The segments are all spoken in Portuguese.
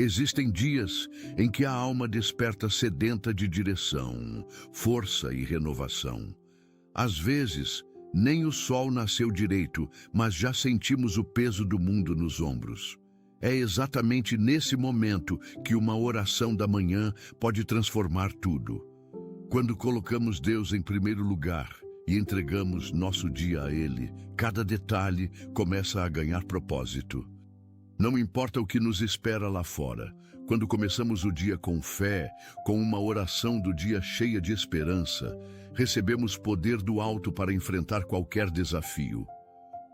Existem dias em que a alma desperta sedenta de direção, força e renovação. Às vezes, nem o sol nasceu direito, mas já sentimos o peso do mundo nos ombros. É exatamente nesse momento que uma oração da manhã pode transformar tudo. Quando colocamos Deus em primeiro lugar e entregamos nosso dia a Ele, cada detalhe começa a ganhar propósito. Não importa o que nos espera lá fora, quando começamos o dia com fé, com uma oração do dia cheia de esperança, recebemos poder do alto para enfrentar qualquer desafio.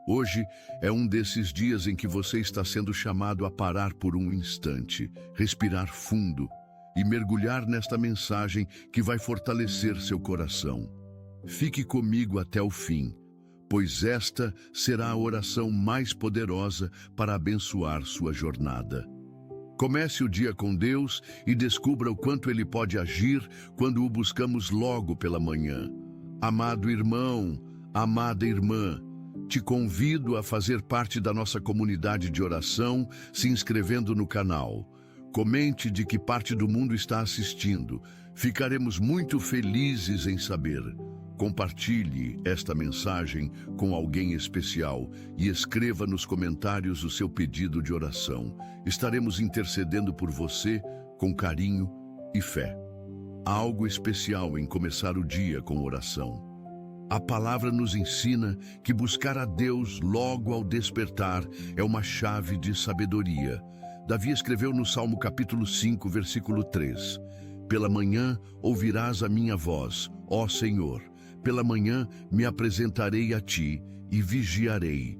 Hoje é um desses dias em que você está sendo chamado a parar por um instante, respirar fundo e mergulhar nesta mensagem que vai fortalecer seu coração. Fique comigo até o fim, pois esta será a oração mais poderosa para abençoar sua jornada. Comece o dia com Deus e descubra o quanto Ele pode agir quando o buscamos logo pela manhã. Amado irmão, amada irmã, te convido a fazer parte da nossa comunidade de oração, se inscrevendo no canal. Comente de que parte do mundo está assistindo. Ficaremos muito felizes em saber. Compartilhe esta mensagem com alguém especial e escreva nos comentários o seu pedido de oração. Estaremos intercedendo por você com carinho e fé. Há algo especial em começar o dia com oração. A palavra nos ensina que buscar a Deus logo ao despertar é uma chave de sabedoria. Davi escreveu no Salmo capítulo 5, versículo 3: Pela manhã ouvirás a minha voz, ó Senhor. Pela manhã me apresentarei a ti e vigiarei.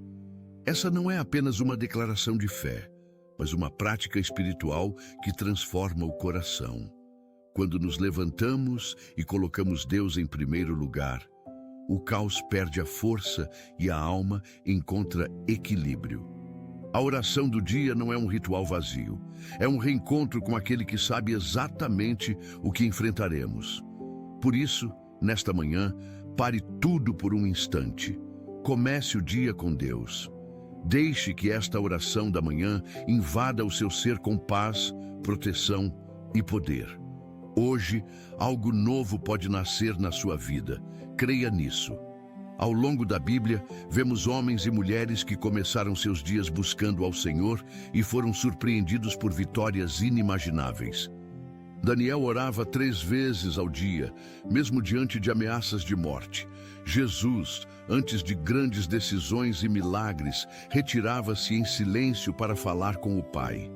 Essa não é apenas uma declaração de fé, mas uma prática espiritual que transforma o coração. Quando nos levantamos e colocamos Deus em primeiro lugar, o caos perde a força e a alma encontra equilíbrio. A oração do dia não é um ritual vazio, é um reencontro com aquele que sabe exatamente o que enfrentaremos. Por isso, nesta manhã, pare tudo por um instante. Comece o dia com Deus. Deixe que esta oração da manhã invada o seu ser com paz, proteção e poder. Hoje, algo novo pode nascer na sua vida. Creia nisso. Ao longo da Bíblia, vemos homens e mulheres que começaram seus dias buscando ao Senhor e foram surpreendidos por vitórias inimagináveis. Daniel orava 3 vezes ao dia, mesmo diante de ameaças de morte. Jesus, antes de grandes decisões e milagres, retirava-se em silêncio para falar com o Pai.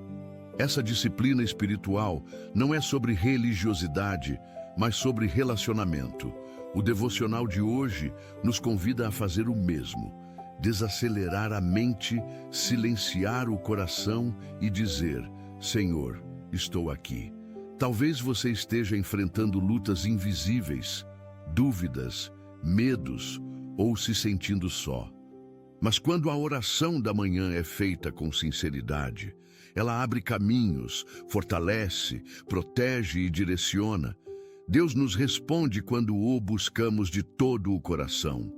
Essa disciplina espiritual não é sobre religiosidade, mas sobre relacionamento. O devocional de hoje nos convida a fazer o mesmo. Desacelerar a mente, silenciar o coração e dizer: Senhor, estou aqui. Talvez você esteja enfrentando lutas invisíveis, dúvidas, medos ou se sentindo só. Mas quando a oração da manhã é feita com sinceridade, ela abre caminhos, fortalece, protege e direciona. Deus nos responde quando o buscamos de todo o coração.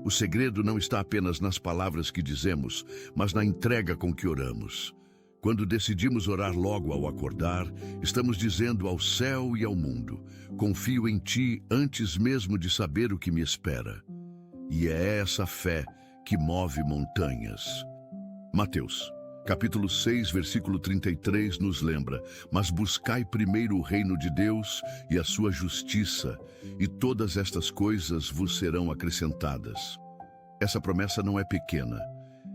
O segredo não está apenas nas palavras que dizemos, mas na entrega com que oramos. Quando decidimos orar logo ao acordar, estamos dizendo ao céu e ao mundo: confio em ti antes mesmo de saber o que me espera. E é essa fé que move montanhas. Mateus, capítulo 6, versículo 33 nos lembra: mas buscai primeiro o reino de Deus e a sua justiça, e todas estas coisas vos serão acrescentadas. Essa promessa não é pequena.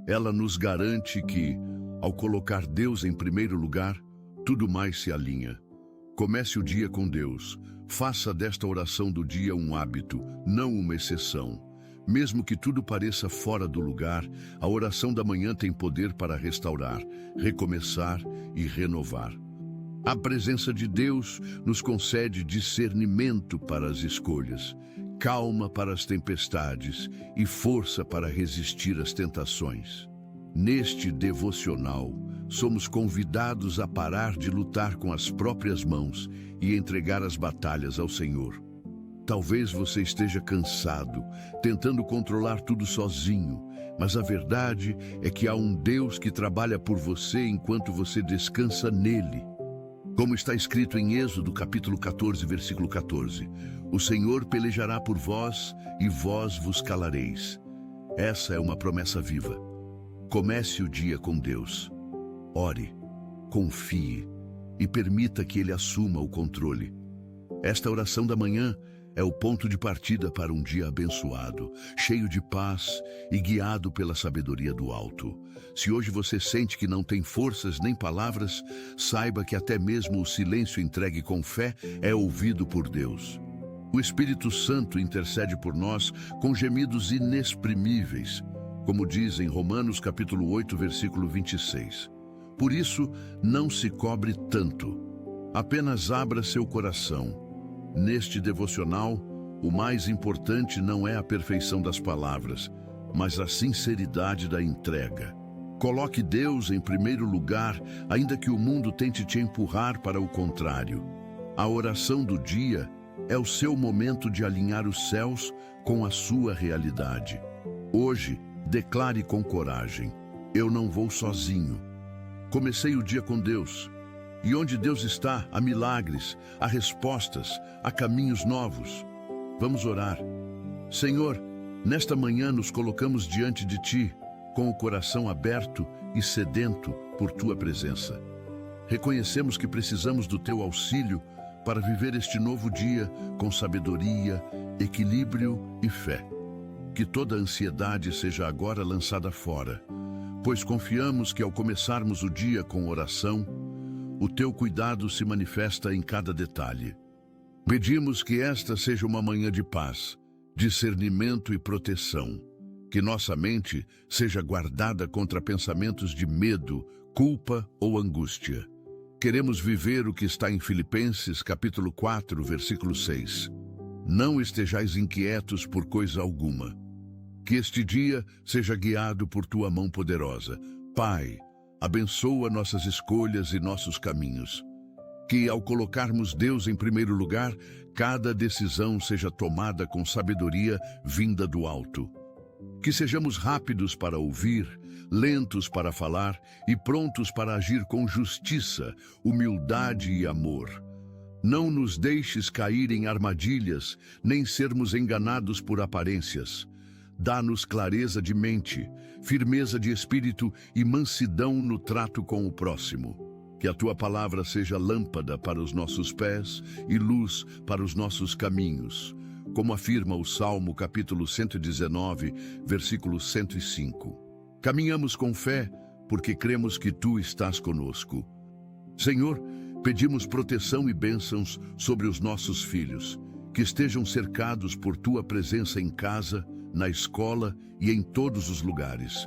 Ela nos garante que, ao colocar Deus em primeiro lugar, tudo mais se alinha. Comece o dia com Deus. Faça desta oração do dia um hábito, não uma exceção. Mesmo que tudo pareça fora do lugar, a oração da manhã tem poder para restaurar, recomeçar e renovar. A presença de Deus nos concede discernimento para as escolhas, calma para as tempestades e força para resistir às tentações. Neste devocional, somos convidados a parar de lutar com as próprias mãos e entregar as batalhas ao Senhor. Talvez você esteja cansado, tentando controlar tudo sozinho, mas a verdade é que há um Deus que trabalha por você enquanto você descansa nele. Como está escrito em Êxodo, capítulo 14, versículo 14, o Senhor pelejará por vós e vós vos calareis. Essa é uma promessa viva. Comece o dia com Deus. Ore, confie e permita que Ele assuma o controle. Esta oração da manhã é o ponto de partida para um dia abençoado, cheio de paz e guiado pela sabedoria do alto. Se hoje você sente que não tem forças nem palavras, saiba que até mesmo o silêncio entregue com fé é ouvido por Deus. O Espírito Santo intercede por nós com gemidos inexprimíveis, como diz em Romanos capítulo 8, versículo 26. Por isso, não se cobre tanto. Apenas abra seu coração. Neste devocional, o mais importante não é a perfeição das palavras, mas a sinceridade da entrega. Coloque Deus em primeiro lugar, ainda que o mundo tente te empurrar para o contrário. A oração do dia é o seu momento de alinhar os céus com a sua realidade. Hoje, declare com coragem: eu não vou sozinho. Comecei o dia com Deus. E onde Deus está, há milagres, há respostas, há caminhos novos. Vamos orar. Senhor, nesta manhã nos colocamos diante de Ti, com o coração aberto e sedento por Tua presença. Reconhecemos que precisamos do Teu auxílio para viver este novo dia com sabedoria, equilíbrio e fé. Que toda ansiedade seja agora lançada fora, pois confiamos que ao começarmos o dia com oração, o Teu cuidado se manifesta em cada detalhe. Pedimos que esta seja uma manhã de paz, discernimento e proteção. Que nossa mente seja guardada contra pensamentos de medo, culpa ou angústia. Queremos viver o que está em Filipenses, capítulo 4, versículo 6. Não estejais inquietos por coisa alguma. Que este dia seja guiado por Tua mão poderosa. Pai, abençoa nossas escolhas e nossos caminhos. Que, ao colocarmos Deus em primeiro lugar, cada decisão seja tomada com sabedoria vinda do alto. Que sejamos rápidos para ouvir, lentos para falar e prontos para agir com justiça, humildade e amor. Não nos deixes cair em armadilhas, nem sermos enganados por aparências. Dá-nos clareza de mente, firmeza de espírito e mansidão no trato com o próximo. Que a Tua palavra seja lâmpada para os nossos pés e luz para os nossos caminhos, como afirma o Salmo capítulo 119, versículo 105. Caminhamos com fé porque cremos que Tu estás conosco. Senhor, pedimos proteção e bênçãos sobre os nossos filhos, que estejam cercados por Tua presença em casa, na escola e em todos os lugares.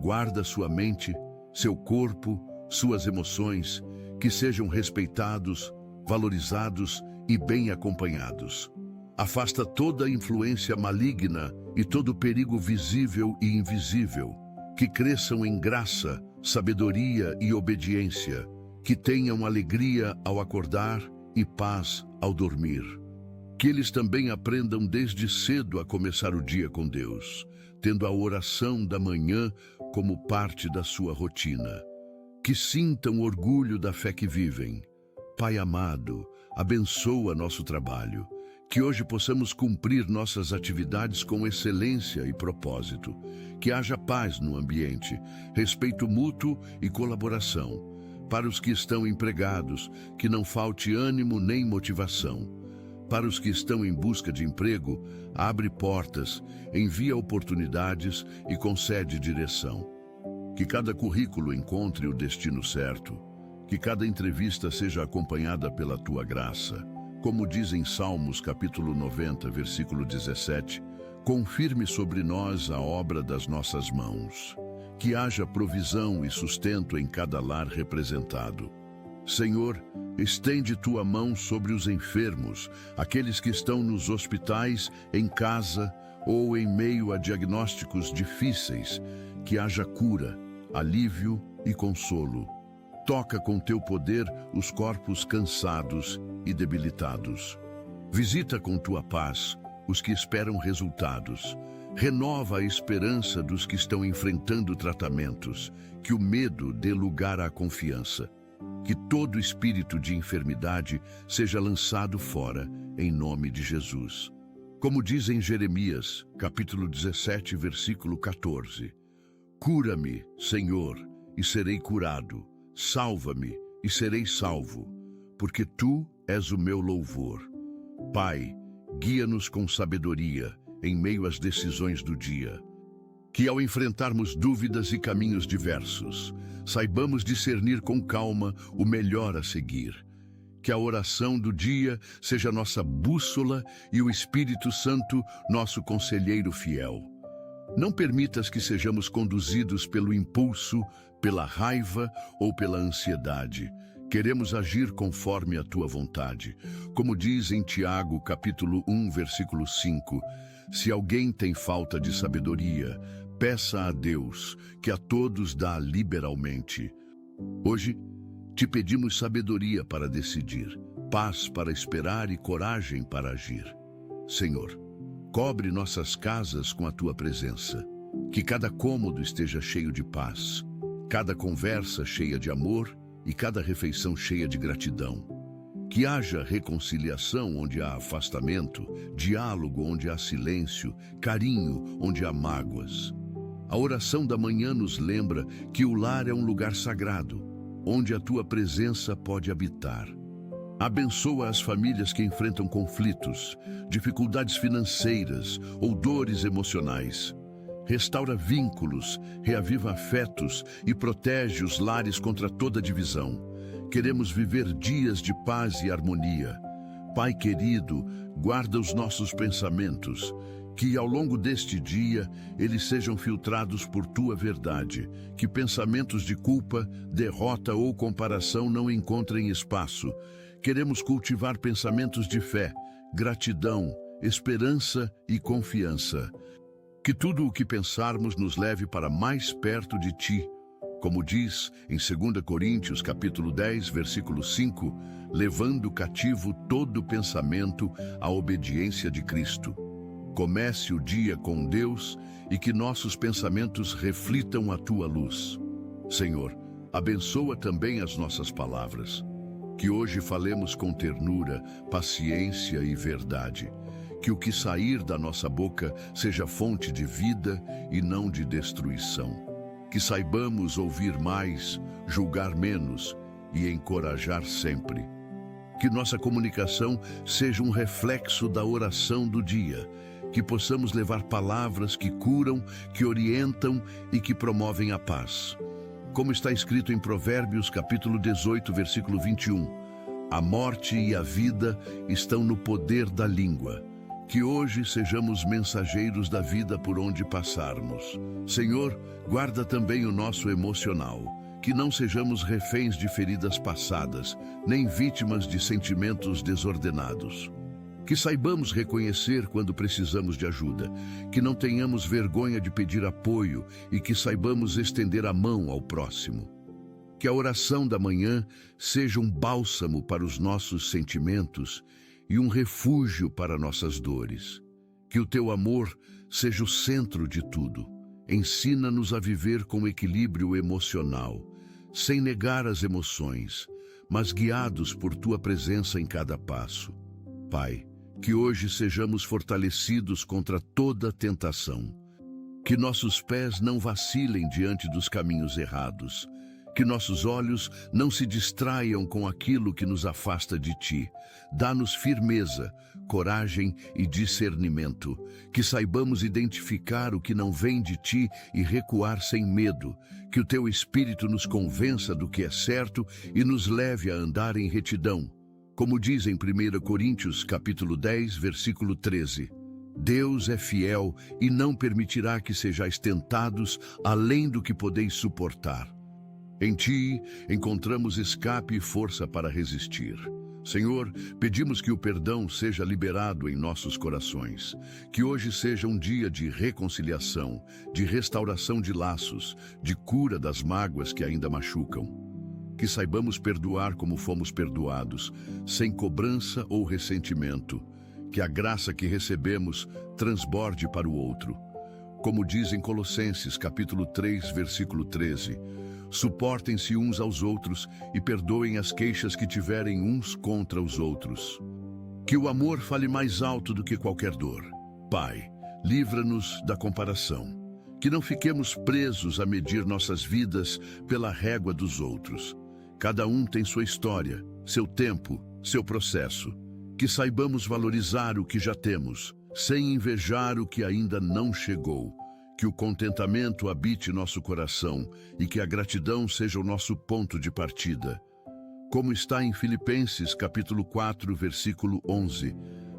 Guarda sua mente, seu corpo, suas emoções, que sejam respeitados, valorizados e bem acompanhados. Afasta toda influência maligna e todo perigo visível e invisível. Que cresçam em graça, sabedoria e obediência. Que tenham alegria ao acordar e paz ao dormir. Que eles também aprendam desde cedo a começar o dia com Deus, tendo a oração da manhã como parte da sua rotina. Que sintam orgulho da fé que vivem. Pai amado, abençoa nosso trabalho. Que hoje possamos cumprir nossas atividades com excelência e propósito. Que haja paz no ambiente, respeito mútuo e colaboração. Para os que estão empregados, que não falte ânimo nem motivação. Para os que estão em busca de emprego, abre portas, envia oportunidades e concede direção. Que cada currículo encontre o destino certo. Que cada entrevista seja acompanhada pela Tua graça. Como diz em Salmos capítulo 90, versículo 17, confirme sobre nós a obra das nossas mãos. Que haja provisão e sustento em cada lar representado. Senhor, estende Tua mão sobre os enfermos, aqueles que estão nos hospitais, em casa ou em meio a diagnósticos difíceis. Que haja cura, alívio e consolo. Toca com Teu poder os corpos cansados e debilitados. Visita com Tua paz os que esperam resultados. Renova a esperança dos que estão enfrentando tratamentos, que o medo dê lugar à confiança. Que todo espírito de enfermidade seja lançado fora, em nome de Jesus. Como diz em Jeremias, capítulo 17, versículo 14. Cura-me, Senhor, e serei curado. Salva-me, e serei salvo, porque Tu és o meu louvor. Pai, guia-nos com sabedoria em meio às decisões do dia. Que ao enfrentarmos dúvidas e caminhos diversos, saibamos discernir com calma o melhor a seguir. Que a oração do dia seja nossa bússola e o Espírito Santo nosso conselheiro fiel. Não permitas que sejamos conduzidos pelo impulso, pela raiva ou pela ansiedade. Queremos agir conforme a Tua vontade. Como diz em Tiago, capítulo 1, versículo 5, se alguém tem falta de sabedoria, peça a Deus, que a todos dá liberalmente. Hoje, te pedimos sabedoria para decidir, paz para esperar e coragem para agir. Senhor, cobre nossas casas com a Tua presença, que cada cômodo esteja cheio de paz, cada conversa cheia de amor e cada refeição cheia de gratidão. Que haja reconciliação onde há afastamento, diálogo onde há silêncio, carinho onde há mágoas. A oração da manhã nos lembra que o lar é um lugar sagrado, onde a Tua presença pode habitar. Abençoa as famílias que enfrentam conflitos, dificuldades financeiras ou dores emocionais. Restaura vínculos, reaviva afetos e protege os lares contra toda divisão. Queremos viver dias de paz e harmonia. Pai querido, guarda os nossos pensamentos, que ao longo deste dia eles sejam filtrados por Tua verdade, que pensamentos de culpa, derrota ou comparação não encontrem espaço. Queremos cultivar pensamentos de fé, gratidão, esperança e confiança. Que tudo o que pensarmos nos leve para mais perto de Ti. Como diz em 2 Coríntios, capítulo 10, versículo 5, levando cativo todo pensamento à obediência de Cristo. Comece o dia com Deus e que nossos pensamentos reflitam a Tua luz. Senhor, abençoa também as nossas palavras. Que hoje falemos com ternura, paciência e verdade. Que o que sair da nossa boca seja fonte de vida e não de destruição. Que saibamos ouvir mais, julgar menos e encorajar sempre. Que nossa comunicação seja um reflexo da oração do dia. Que possamos levar palavras que curam, que orientam e que promovem a paz. Como está escrito em Provérbios, capítulo 18, versículo 21, a morte e a vida estão no poder da língua. Que hoje sejamos mensageiros da vida por onde passarmos. Senhor, guarda também o nosso emocional. Que não sejamos reféns de feridas passadas, nem vítimas de sentimentos desordenados. Que saibamos reconhecer quando precisamos de ajuda. Que não tenhamos vergonha de pedir apoio e que saibamos estender a mão ao próximo. Que a oração da manhã seja um bálsamo para os nossos sentimentos e um refúgio para nossas dores. Que o Teu amor seja o centro de tudo. Ensina-nos a viver com equilíbrio emocional, sem negar as emoções, mas guiados por Tua presença em cada passo. Pai, que hoje sejamos fortalecidos contra toda tentação. Que nossos pés não vacilem diante dos caminhos errados. Que nossos olhos não se distraiam com aquilo que nos afasta de Ti. Dá-nos firmeza, coragem e discernimento. Que saibamos identificar o que não vem de Ti e recuar sem medo. Que o Teu Espírito nos convença do que é certo e nos leve a andar em retidão. Como diz em 1 Coríntios, capítulo 10, versículo 13. Deus é fiel e não permitirá que sejais tentados além do que podeis suportar. Em Ti encontramos escape e força para resistir. Senhor, pedimos que o perdão seja liberado em nossos corações. Que hoje seja um dia de reconciliação, de restauração de laços, de cura das mágoas que ainda machucam. Que saibamos perdoar como fomos perdoados, sem cobrança ou ressentimento. Que a graça que recebemos transborde para o outro. Como diz em Colossenses, capítulo 3, versículo 13, suportem-se uns aos outros e perdoem as queixas que tiverem uns contra os outros. Que o amor fale mais alto do que qualquer dor. Pai, livra-nos da comparação. Que não fiquemos presos a medir nossas vidas pela régua dos outros. Cada um tem sua história, seu tempo, seu processo. Que saibamos valorizar o que já temos, sem invejar o que ainda não chegou. Que o contentamento habite nosso coração e que a gratidão seja o nosso ponto de partida. Como está em Filipenses, capítulo 4, versículo 11,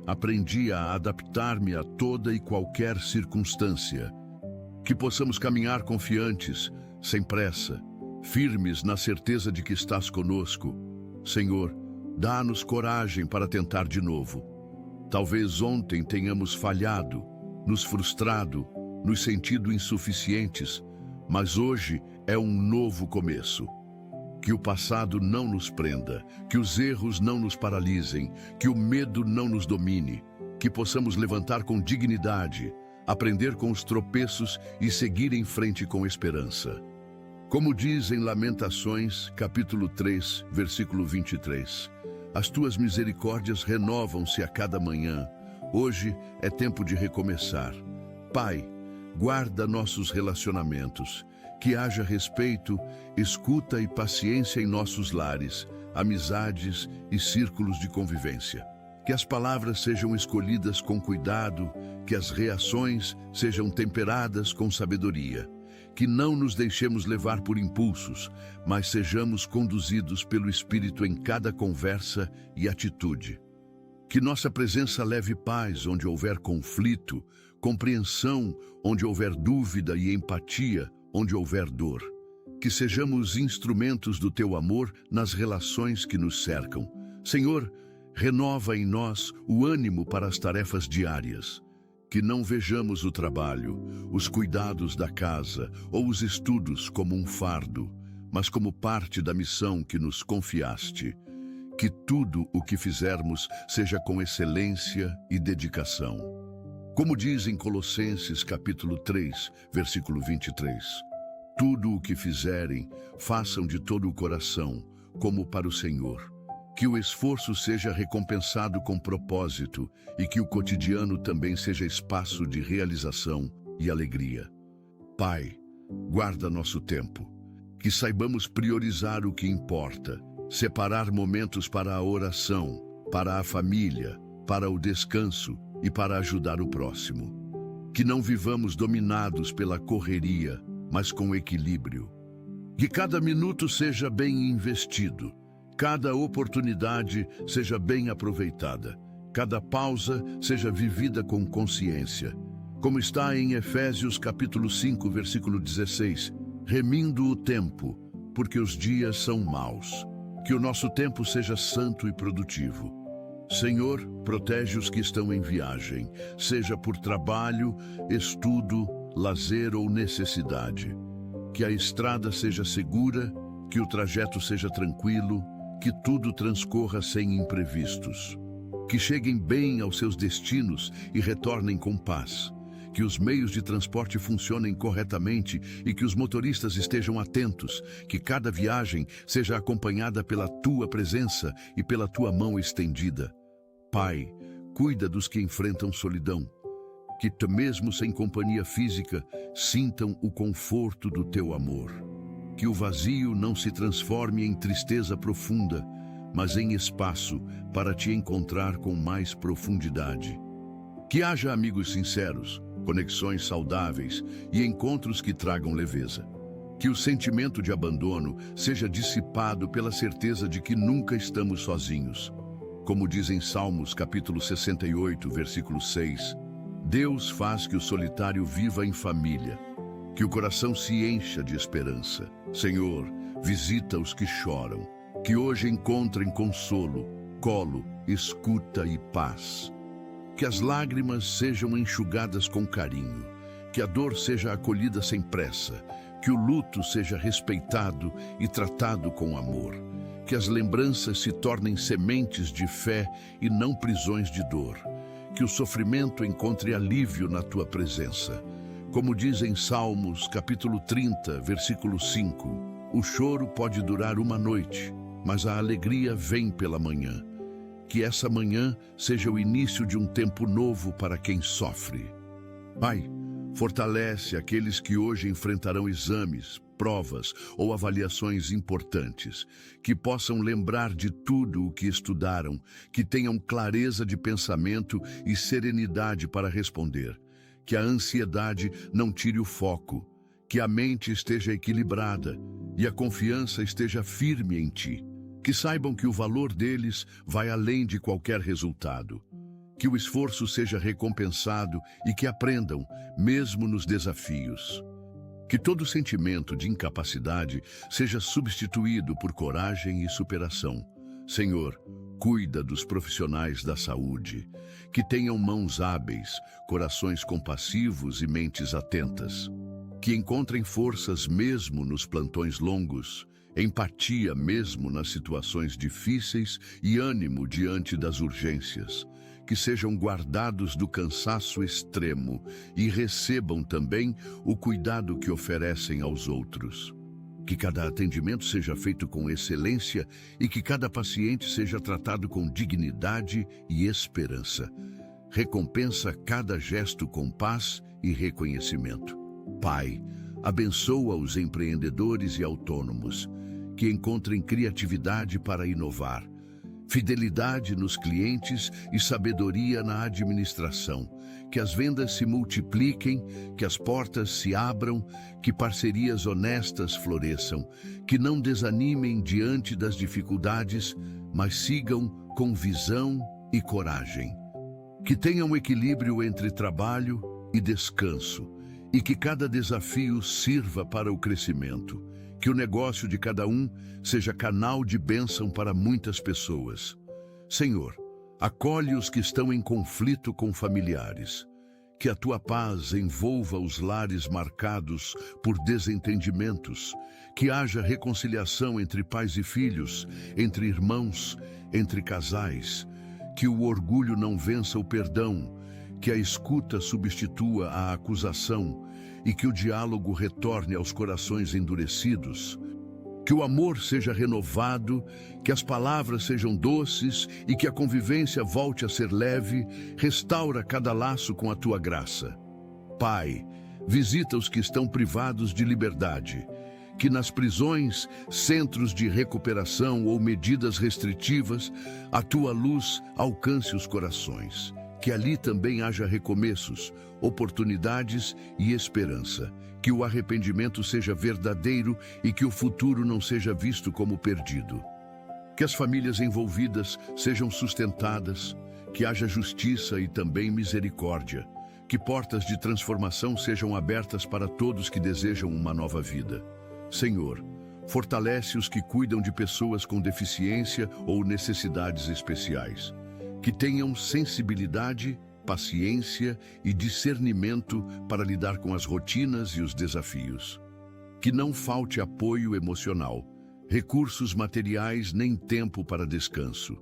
aprendi a adaptar-me a toda e qualquer circunstância. Que possamos caminhar confiantes, sem pressa, firmes na certeza de que estás conosco. Senhor, dá-nos coragem para tentar de novo. Talvez ontem tenhamos falhado, nos frustrado, nos sentido insuficientes, mas hoje é um novo começo. Que o passado não nos prenda, que os erros não nos paralisem, que o medo não nos domine, que possamos levantar com dignidade, aprender com os tropeços e seguir em frente com esperança. Como diz em Lamentações, capítulo 3, versículo 23, as tuas misericórdias renovam-se a cada manhã. Hoje é tempo de recomeçar. Pai, guarda nossos relacionamentos, que haja respeito, escuta e paciência em nossos lares, amizades e círculos de convivência. Que as palavras sejam escolhidas com cuidado, que as reações sejam temperadas com sabedoria. Que não nos deixemos levar por impulsos, mas sejamos conduzidos pelo Espírito em cada conversa e atitude. Que nossa presença leve paz onde houver conflito, compreensão onde houver dúvida e empatia onde houver dor. Que sejamos instrumentos do teu amor nas relações que nos cercam. Senhor, renova em nós o ânimo para as tarefas diárias. Que não vejamos o trabalho, os cuidados da casa ou os estudos como um fardo, mas como parte da missão que nos confiaste. Que tudo o que fizermos seja com excelência e dedicação. Como diz em Colossenses capítulo 3, versículo 23, tudo o que fizerem, façam de todo o coração, como para o Senhor. Que o esforço seja recompensado com propósito e que o cotidiano também seja espaço de realização e alegria. Pai, guarda nosso tempo. Que saibamos priorizar o que importa, separar momentos para a oração, para a família, para o descanso e para ajudar o próximo. Que não vivamos dominados pela correria, mas com equilíbrio. Que cada minuto seja bem investido, cada oportunidade seja bem aproveitada, cada pausa seja vivida com consciência. Como está em Efésios capítulo 5, versículo 16, remindo o tempo, porque os dias são maus. Que o nosso tempo seja santo e produtivo. Senhor, protege os que estão em viagem, seja por trabalho, estudo, lazer ou necessidade. Que a estrada seja segura, que o trajeto seja tranquilo, que tudo transcorra sem imprevistos. Que cheguem bem aos seus destinos e retornem com paz. Que os meios de transporte funcionem corretamente e que os motoristas estejam atentos, que cada viagem seja acompanhada pela tua presença e pela tua mão estendida. Pai, cuida dos que enfrentam solidão, que mesmo sem companhia física, sintam o conforto do teu amor. Que o vazio não se transforme em tristeza profunda, mas em espaço para te encontrar com mais profundidade. Que haja amigos sinceros, conexões saudáveis e encontros que tragam leveza. Que o sentimento de abandono seja dissipado pela certeza de que nunca estamos sozinhos. Como diz em Salmos capítulo 68, versículo 6, Deus faz que o solitário viva em família, que o coração se encha de esperança. Senhor, visita os que choram, que hoje encontrem consolo, colo, escuta e paz. Que as lágrimas sejam enxugadas com carinho, que a dor seja acolhida sem pressa, que o luto seja respeitado e tratado com amor, que as lembranças se tornem sementes de fé e não prisões de dor, que o sofrimento encontre alívio na tua presença. Como diz em Salmos, capítulo 30, versículo 5, o choro pode durar uma noite, mas a alegria vem pela manhã. Que essa manhã seja o início de um tempo novo para quem sofre. Pai, fortalece aqueles que hoje enfrentarão exames, provas ou avaliações importantes, que possam lembrar de tudo o que estudaram, que tenham clareza de pensamento e serenidade para responder, que a ansiedade não tire o foco, que a mente esteja equilibrada e a confiança esteja firme em Ti, que saibam que o valor deles vai além de qualquer resultado, que o esforço seja recompensado e que aprendam, mesmo nos desafios. Que todo sentimento de incapacidade seja substituído por coragem e superação. Senhor, cuida dos profissionais da saúde, que tenham mãos hábeis, corações compassivos e mentes atentas. Que encontrem forças mesmo nos plantões longos, empatia mesmo nas situações difíceis e ânimo diante das urgências. Que sejam guardados do cansaço extremo e recebam também o cuidado que oferecem aos outros. Que cada atendimento seja feito com excelência e que cada paciente seja tratado com dignidade e esperança. Recompensa cada gesto com paz e reconhecimento. Pai, abençoa os empreendedores e autônomos, que encontrem criatividade para inovar, fidelidade nos clientes e sabedoria na administração, que as vendas se multipliquem, que as portas se abram, que parcerias honestas floresçam, que não desanimem diante das dificuldades, mas sigam com visão e coragem. Que tenham equilíbrio entre trabalho e descanso, e que cada desafio sirva para o crescimento. Que o negócio de cada um seja canal de bênção para muitas pessoas. Senhor, acolhe os que estão em conflito com familiares. Que a Tua paz envolva os lares marcados por desentendimentos. Que haja reconciliação entre pais e filhos, entre irmãos, entre casais. Que o orgulho não vença o perdão. Que a escuta substitua a acusação e que o diálogo retorne aos corações endurecidos. Que o amor seja renovado, que as palavras sejam doces e que a convivência volte a ser leve. Restaura cada laço com a Tua graça. Pai, visita os que estão privados de liberdade. Que nas prisões, centros de recuperação ou medidas restritivas, a Tua luz alcance os corações. Que ali também haja recomeços, oportunidades e esperança. Que o arrependimento seja verdadeiro e que o futuro não seja visto como perdido. Que as famílias envolvidas sejam sustentadas, que haja justiça e também misericórdia. Que portas de transformação sejam abertas para todos que desejam uma nova vida. Senhor, fortalece os que cuidam de pessoas com deficiência ou necessidades especiais. Que tenham sensibilidade, paciência e discernimento para lidar com as rotinas e os desafios. Que não falte apoio emocional, recursos materiais nem tempo para descanso.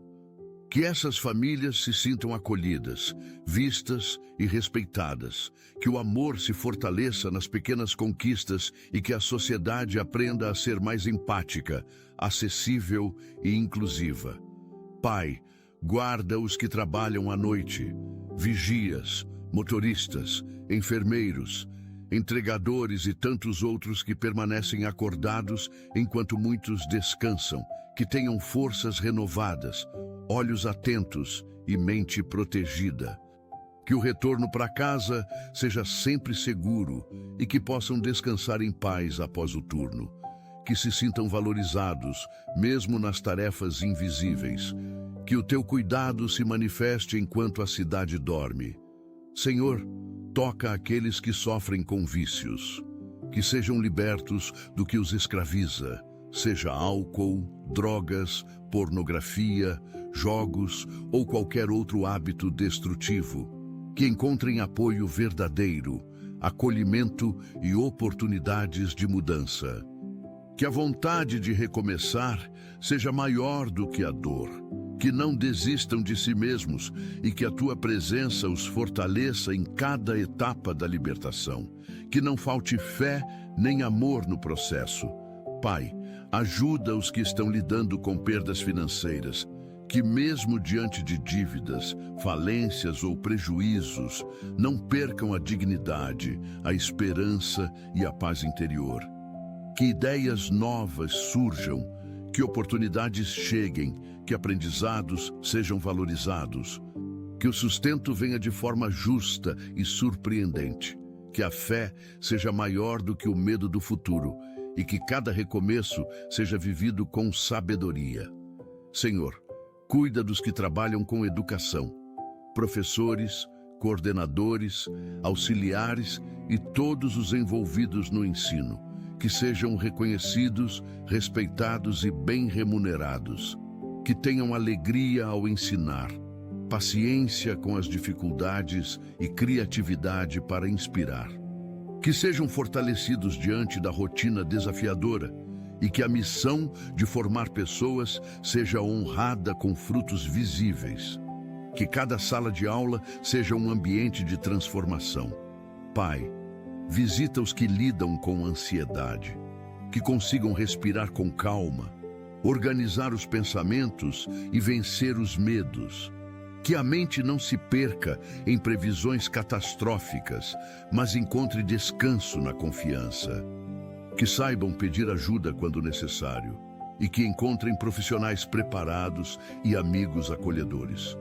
Que essas famílias se sintam acolhidas, vistas e respeitadas. Que o amor se fortaleça nas pequenas conquistas e que a sociedade aprenda a ser mais empática, acessível e inclusiva. Pai, guarda os que trabalham à noite, vigias, motoristas, enfermeiros, entregadores e tantos outros que permanecem acordados enquanto muitos descansam, que tenham forças renovadas, olhos atentos e mente protegida. Que o retorno para casa seja sempre seguro e que possam descansar em paz após o turno. Que se sintam valorizados, mesmo nas tarefas invisíveis. Que o Teu cuidado se manifeste enquanto a cidade dorme. Senhor, toca aqueles que sofrem com vícios. Que sejam libertos do que os escraviza, seja álcool, drogas, pornografia, jogos ou qualquer outro hábito destrutivo. Que encontrem apoio verdadeiro, acolhimento e oportunidades de mudança. Que a vontade de recomeçar seja maior do que a dor. que não desistam de si mesmos e que a tua presença os fortaleça em cada etapa da libertação. Que não falte fé nem amor no processo. Pai, ajuda os que estão lidando com perdas financeiras, que mesmo diante de dívidas, falências ou prejuízos, não percam a dignidade, a esperança e a paz interior. Que ideias novas surjam, que oportunidades cheguem, que aprendizados sejam valorizados, que o sustento venha de forma justa e surpreendente, que a fé seja maior do que o medo do futuro e que cada recomeço seja vivido com sabedoria. Senhor, cuida dos que trabalham com educação, professores, coordenadores, auxiliares e todos os envolvidos no ensino, que sejam reconhecidos, respeitados e bem remunerados, que tenham alegria ao ensinar, paciência com as dificuldades e criatividade para inspirar, que sejam fortalecidos diante da rotina desafiadora e que a missão de formar pessoas seja honrada com frutos visíveis, que cada sala de aula seja um ambiente de transformação. Pai, visita os que lidam com ansiedade, que consigam respirar com calma, organizar os pensamentos e vencer os medos. Que a mente não se perca em previsões catastróficas, mas encontre descanso na confiança. Que saibam pedir ajuda quando necessário e que encontrem profissionais preparados e amigos acolhedores.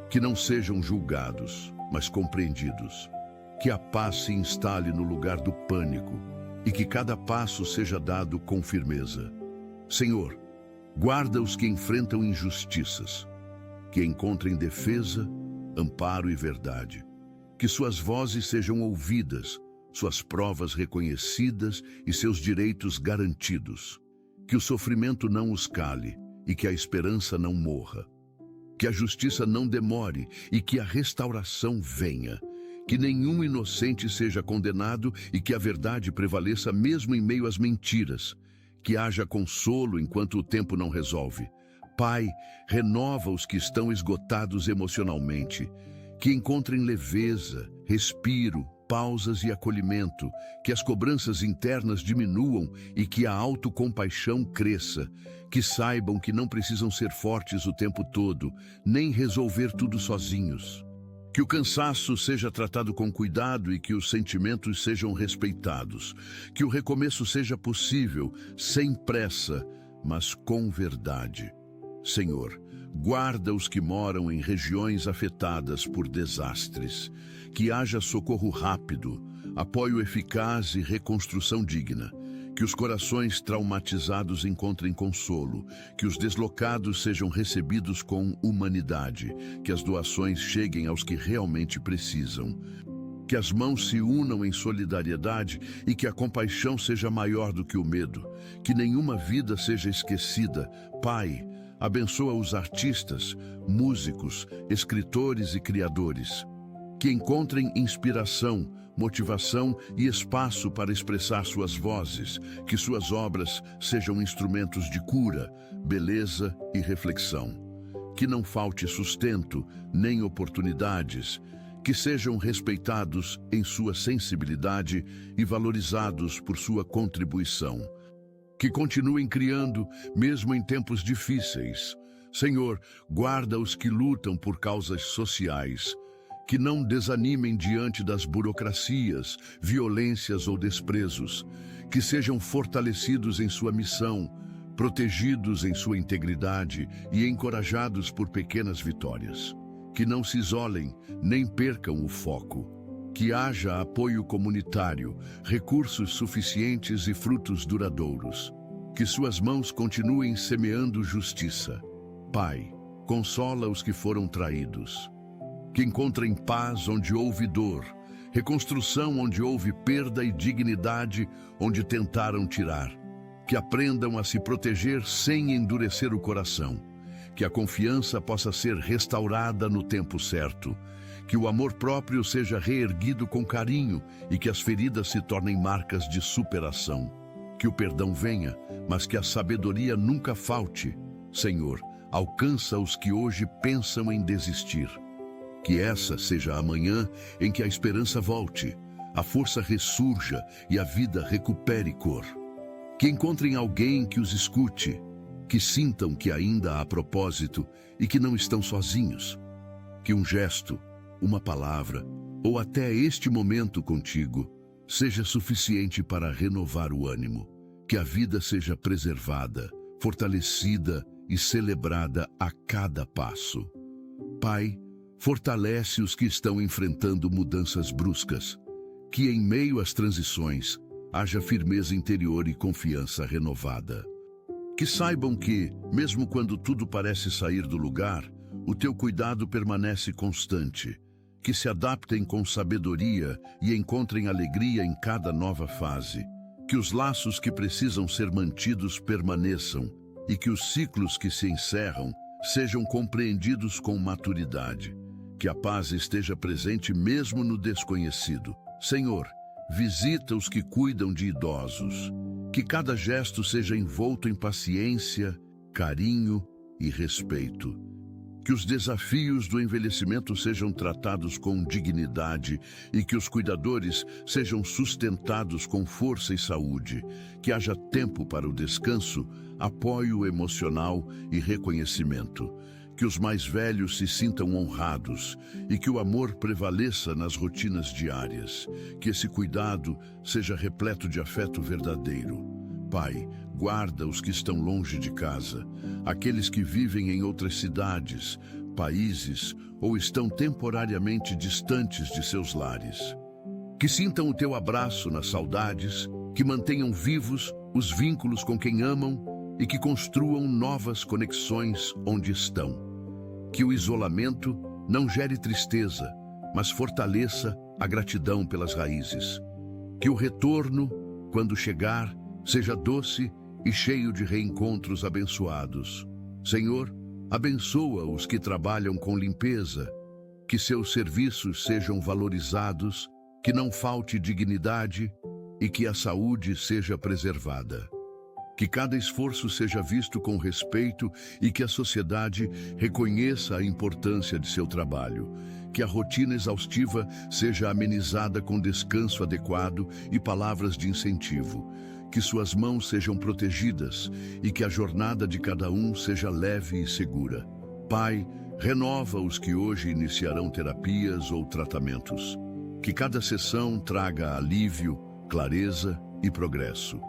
Que não sejam julgados, mas compreendidos. Que a paz se instale no lugar do pânico e que cada passo seja dado com firmeza. Senhor, guarda os que enfrentam injustiças, que encontrem defesa, amparo e verdade. Que suas vozes sejam ouvidas, suas provas reconhecidas e seus direitos garantidos. Que o sofrimento não os cale e que a esperança não morra. Que a justiça não demore e que a restauração venha. Que nenhum inocente seja condenado e que a verdade prevaleça mesmo em meio às mentiras. Que haja consolo enquanto o tempo não resolve. Pai, renova os que estão esgotados emocionalmente. Que encontrem leveza, respiro, pausas e acolhimento. Que as cobranças internas diminuam e que a autocompaixão cresça. Que saibam que não precisam ser fortes o tempo todo, nem resolver tudo sozinhos. Que o cansaço seja tratado com cuidado e que os sentimentos sejam respeitados. Que o recomeço seja possível, sem pressa, mas com verdade. Senhor, guarda os que moram em regiões afetadas por desastres. Que haja socorro rápido, apoio eficaz e reconstrução digna. Que os corações traumatizados encontrem consolo, que os deslocados sejam recebidos com humanidade, que as doações cheguem aos que realmente precisam, que as mãos se unam em solidariedade e que a compaixão seja maior do que o medo, que nenhuma vida seja esquecida. Pai, abençoa os artistas, músicos, escritores e criadores, que encontrem inspiração, motivação e espaço para expressar suas vozes, que suas obras sejam instrumentos de cura, beleza e reflexão. Que não falte sustento nem oportunidades, que sejam respeitados em sua sensibilidade e valorizados por sua contribuição. Que continuem criando, mesmo em tempos difíceis. Senhor, guarda os que lutam por causas sociais, que não desanimem diante das burocracias, violências ou desprezos, que sejam fortalecidos em sua missão, protegidos em sua integridade e encorajados por pequenas vitórias. Que não se isolem, nem percam o foco. Que haja apoio comunitário, recursos suficientes e frutos duradouros. Que suas mãos continuem semeando justiça. Pai, consola os que foram traídos. Que encontrem paz onde houve dor, reconstrução onde houve perda e dignidade onde tentaram tirar. Que aprendam a se proteger sem endurecer o coração. Que a confiança possa ser restaurada no tempo certo. Que o amor próprio seja reerguido com carinho e que as feridas se tornem marcas de superação. Que o perdão venha, mas que a sabedoria nunca falte. Senhor, alcança os que hoje pensam em desistir. Que essa seja a manhã em que a esperança volte, a força ressurja e a vida recupere cor. Que encontrem alguém que os escute, que sintam que ainda há propósito e que não estão sozinhos. Que um gesto, uma palavra ou até este momento contigo seja suficiente para renovar o ânimo. Que a vida seja preservada, fortalecida e celebrada a cada passo. Pai, fortalece os que estão enfrentando mudanças bruscas. Que em meio às transições haja firmeza interior e confiança renovada. Que saibam que, mesmo quando tudo parece sair do lugar, o teu cuidado permanece constante. Que se adaptem com sabedoria e encontrem alegria em cada nova fase. Que os laços que precisam ser mantidos permaneçam e que os ciclos que se encerram sejam compreendidos com maturidade. Que a paz esteja presente mesmo no desconhecido. Senhor, visita os que cuidam de idosos. Que cada gesto seja envolto em paciência, carinho e respeito. Que os desafios do envelhecimento sejam tratados com dignidade e que os cuidadores sejam sustentados com força e saúde. Que haja tempo para o descanso, apoio emocional e reconhecimento. Que os mais velhos se sintam honrados e que o amor prevaleça nas rotinas diárias. Que esse cuidado seja repleto de afeto verdadeiro. Pai, guarda os que estão longe de casa, aqueles que vivem em outras cidades, países ou estão temporariamente distantes de seus lares. Que sintam o teu abraço nas saudades, que mantenham vivos os vínculos com quem amam e que construam novas conexões onde estão. Que o isolamento não gere tristeza, mas fortaleça a gratidão pelas raízes. Que o retorno, quando chegar, seja doce e cheio de reencontros abençoados. Senhor, abençoa os que trabalham com limpeza, que seus serviços sejam valorizados, que não falte dignidade e que a saúde seja preservada. Que cada esforço seja visto com respeito e que a sociedade reconheça a importância de seu trabalho. Que a rotina exaustiva seja amenizada com descanso adequado e palavras de incentivo. Que suas mãos sejam protegidas e que a jornada de cada um seja leve e segura. Pai, renova os que hoje iniciarão terapias ou tratamentos. Que cada sessão traga alívio, clareza e progresso.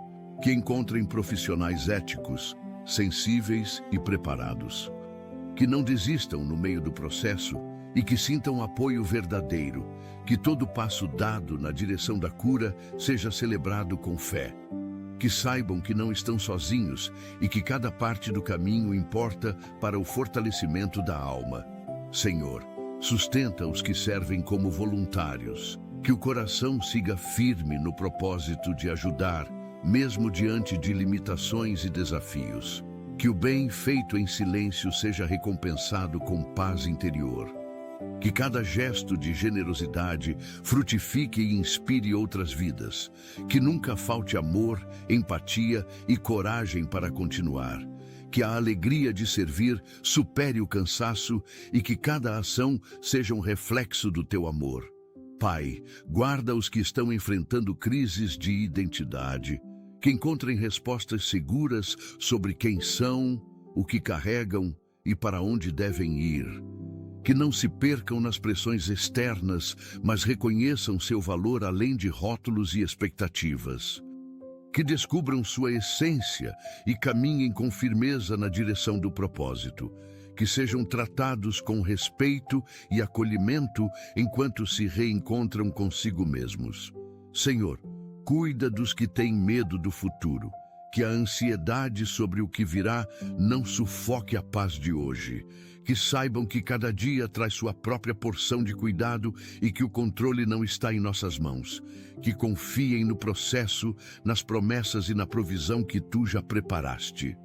Que encontrem profissionais éticos, sensíveis e preparados. Que não desistam no meio do processo e que sintam apoio verdadeiro. Que todo passo dado na direção da cura seja celebrado com fé. Que saibam que não estão sozinhos e que cada parte do caminho importa para o fortalecimento da alma. Senhor, sustenta os que servem como voluntários. Que o coração siga firme no propósito de ajudar, mesmo diante de limitações e desafios. Que o bem feito em silêncio seja recompensado com paz interior. Que cada gesto de generosidade frutifique e inspire outras vidas. Que nunca falte amor, empatia e coragem para continuar. Que a alegria de servir supere o cansaço e que cada ação seja um reflexo do teu amor. Pai, guarda os que estão enfrentando crises de identidade. Que encontrem respostas seguras sobre quem são, o que carregam e para onde devem ir. Que não se percam nas pressões externas, mas reconheçam seu valor além de rótulos e expectativas. Que descubram sua essência e caminhem com firmeza na direção do propósito. Que sejam tratados com respeito e acolhimento enquanto se reencontram consigo mesmos. Senhor, cuida dos que têm medo do futuro. Que a ansiedade sobre o que virá não sufoque a paz de hoje. Que saibam que cada dia traz sua própria porção de cuidado e que o controle não está em nossas mãos. Que confiem no processo, nas promessas e na provisão que tu já preparaste.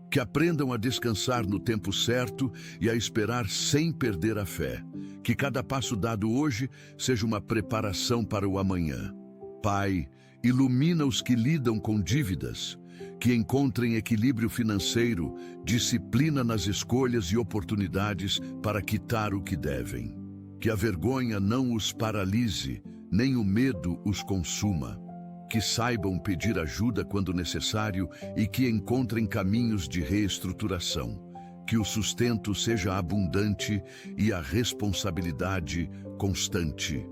Que aprendam a descansar no tempo certo e a esperar sem perder a fé. Que cada passo dado hoje seja uma preparação para o amanhã. Pai, ilumina os que lidam com dívidas. que encontrem equilíbrio financeiro, disciplina nas escolhas e oportunidades para quitar o que devem. Que a vergonha não os paralise, nem o medo os consuma. Que saibam pedir ajuda quando necessário e que encontrem caminhos de reestruturação. Que o sustento seja abundante e a responsabilidade constante.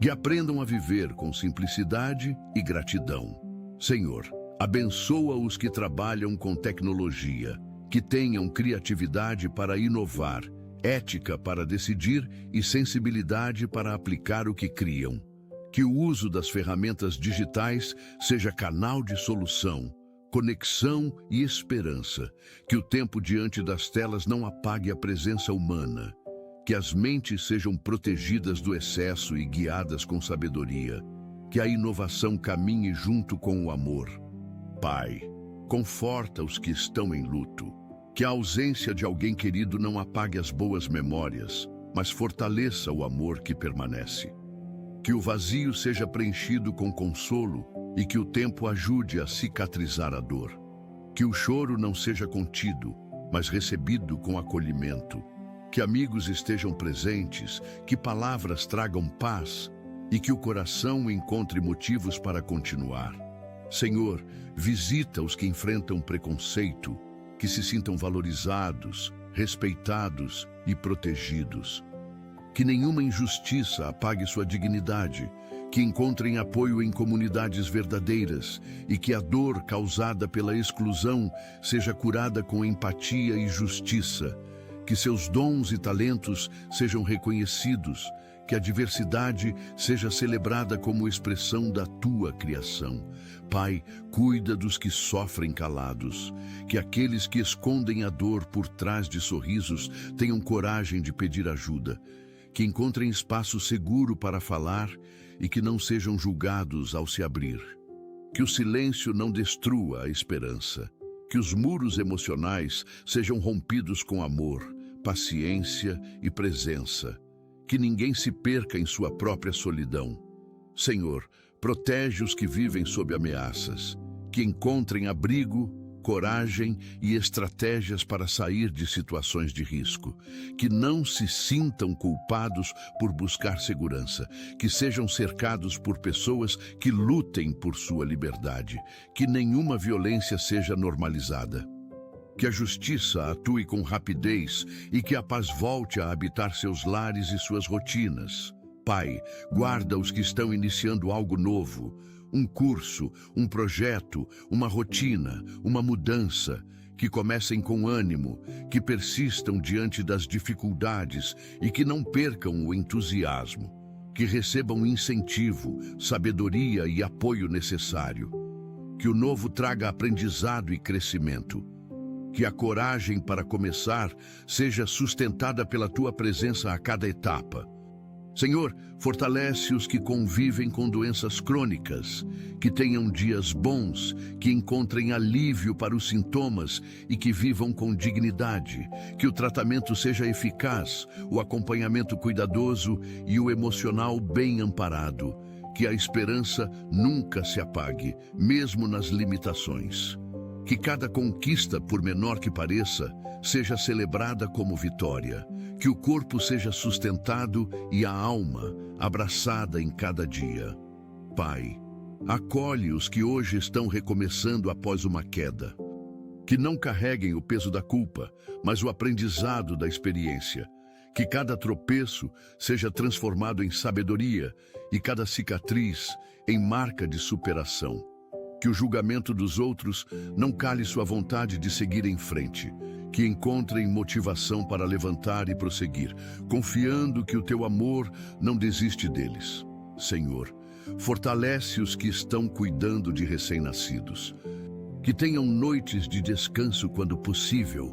Que aprendam a viver com simplicidade e gratidão. Senhor, abençoa os que trabalham com tecnologia, que tenham criatividade para inovar, ética para decidir e sensibilidade para aplicar o que criam. Que o uso das ferramentas digitais seja canal de solução, conexão e esperança. Que o tempo diante das telas não apague a presença humana. Que as mentes sejam protegidas do excesso e guiadas com sabedoria. Que a inovação caminhe junto com o amor. Pai, conforta os que estão em luto. Que a ausência de alguém querido não apague as boas memórias, mas fortaleça o amor que permanece. Que o vazio seja preenchido com consolo e que o tempo ajude a cicatrizar a dor. Que o choro não seja contido, mas recebido com acolhimento. Que amigos estejam presentes, que palavras tragam paz e que o coração encontre motivos para continuar. Senhor, visita os que enfrentam preconceito, que se sintam valorizados, respeitados e protegidos. Que nenhuma injustiça apague sua dignidade, que encontrem apoio em comunidades verdadeiras e que a dor causada pela exclusão seja curada com empatia e justiça, que seus dons e talentos sejam reconhecidos, que a diversidade seja celebrada como expressão da tua criação. Pai, cuida dos que sofrem calados, que aqueles que escondem a dor por trás de sorrisos tenham coragem de pedir ajuda, que encontrem espaço seguro para falar e que não sejam julgados ao se abrir. Que o silêncio não destrua a esperança, que os muros emocionais sejam rompidos com amor, paciência e presença, que ninguém se perca em sua própria solidão. Senhor, protege os que vivem sob ameaças, que encontrem abrigo, coragem e estratégias para sair de situações de risco, que não se sintam culpados por buscar segurança, que sejam cercados por pessoas que lutem por sua liberdade, que nenhuma violência seja normalizada. Que a justiça atue com rapidez e que a paz volte a habitar seus lares e suas rotinas. Pai, guarda os que estão iniciando algo novo, um curso, um projeto, uma rotina, uma mudança, que comecem com ânimo, que persistam diante das dificuldades e que não percam o entusiasmo, que recebam incentivo, sabedoria e apoio necessário, que o novo traga aprendizado e crescimento, que a coragem para começar seja sustentada pela tua presença a cada etapa. Senhor, fortalece os que convivem com doenças crônicas, que tenham dias bons, que encontrem alívio para os sintomas e que vivam com dignidade, que o tratamento seja eficaz, o acompanhamento cuidadoso e o emocional bem amparado, que a esperança nunca se apague, mesmo nas limitações. Que cada conquista, por menor que pareça, seja celebrada como vitória, que o corpo seja sustentado e a alma abraçada em cada dia. Pai, acolhe os que hoje estão recomeçando após uma queda, que não carreguem o peso da culpa, mas o aprendizado da experiência, que cada tropeço seja transformado em sabedoria e cada cicatriz em marca de superação. Que o julgamento dos outros não cale sua vontade de seguir em frente, que encontrem motivação para levantar e prosseguir, confiando que o teu amor não desiste deles. Senhor, fortalece os que estão cuidando de recém-nascidos, que tenham noites de descanso quando possível,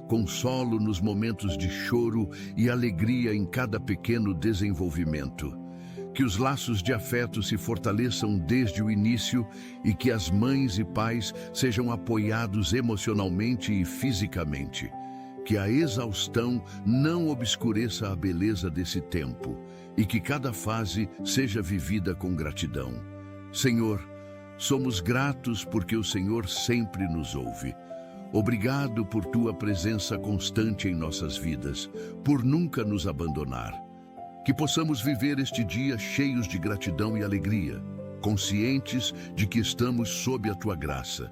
consolo nos momentos de choro e alegria em cada pequeno desenvolvimento. Que os laços de afeto se fortaleçam desde o início e que as mães e pais sejam apoiados emocionalmente e fisicamente. Que a exaustão não obscureça a beleza desse tempo e que cada fase seja vivida com gratidão. Senhor, Somos gratos porque o Senhor sempre nos ouve. Obrigado por tua presença constante em nossas vidas, por nunca nos abandonar. Que possamos viver este dia cheios de gratidão e alegria, conscientes de que estamos sob a tua graça.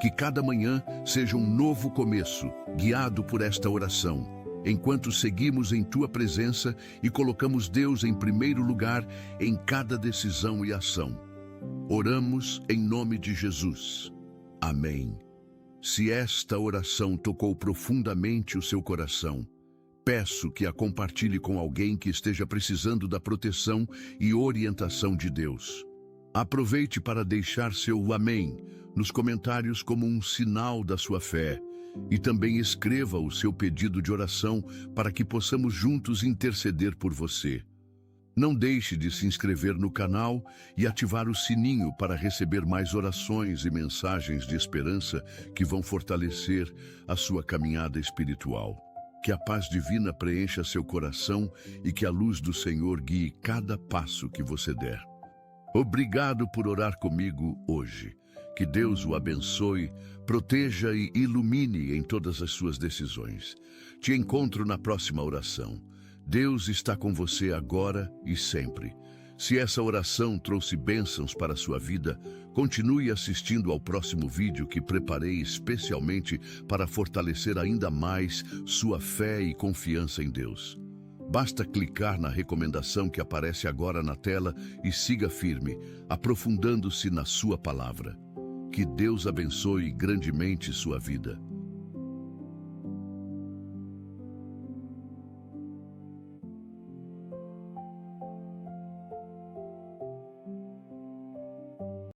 Que cada manhã seja um novo começo, guiado por esta oração, enquanto seguimos em tua presença e colocamos Deus em primeiro lugar em cada decisão e ação. Oramos em nome de Jesus. Amém. Se esta oração tocou profundamente o seu coração, peço que a compartilhe com alguém que esteja precisando da proteção e orientação de Deus. Aproveite para deixar seu amém nos comentários como um sinal da sua fé e também escreva o seu pedido de oração para que possamos juntos interceder por você. Não deixe de se inscrever no canal e ativar o sininho para receber mais orações e mensagens de esperança que vão fortalecer a sua caminhada espiritual. Que a paz divina preencha seu coração e que a luz do Senhor guie cada passo que você der. Obrigado por orar comigo hoje. Que Deus o abençoe, proteja e ilumine em todas as suas decisões. Te encontro na próxima oração. Deus está com você agora e sempre. Se essa oração trouxe bênçãos para a sua vida, continue assistindo ao próximo vídeo que preparei especialmente para fortalecer ainda mais sua fé e confiança em Deus. Basta clicar na recomendação que aparece agora na tela e siga firme, aprofundando-se na sua palavra. Que Deus abençoe grandemente sua vida.